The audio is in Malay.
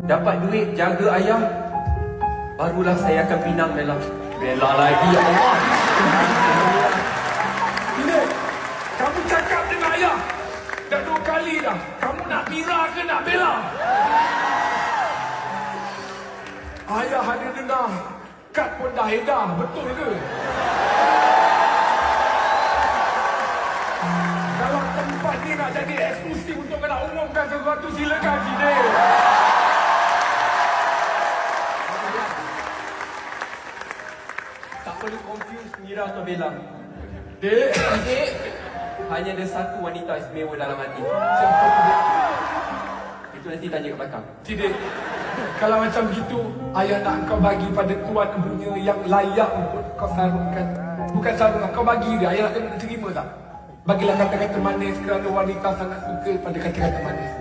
dapat duit jaga ayah, barulah saya akan pinang Bella. Bella lagi, ya Allah. Bila kamu cakap dengan ayah dah 2 kali dah. Kamu nak Mira ke nak Bella? Ayah ada dengar kad pun dah edar, betul ke? Kalau tempat ni nak jadi eksklusif untuk nak umumkan sesuatu, silakan sini. Tak perlu confuse Mira atau Bella. Dek, Adik, hanya ada satu wanita istimewa dalam hati. siapa tu dek? Itu nanti tanya ke belakang. Tidak. Kalau macam begitu, ayah nak kau bagi pada tuan ibunya yang layak untuk kau sarungkan. Bukan sarungkan, kau bagi dia. Ayah nak terima tak? Bagilah kata-kata manis kerana wanita sangat suka pada kata-kata manis.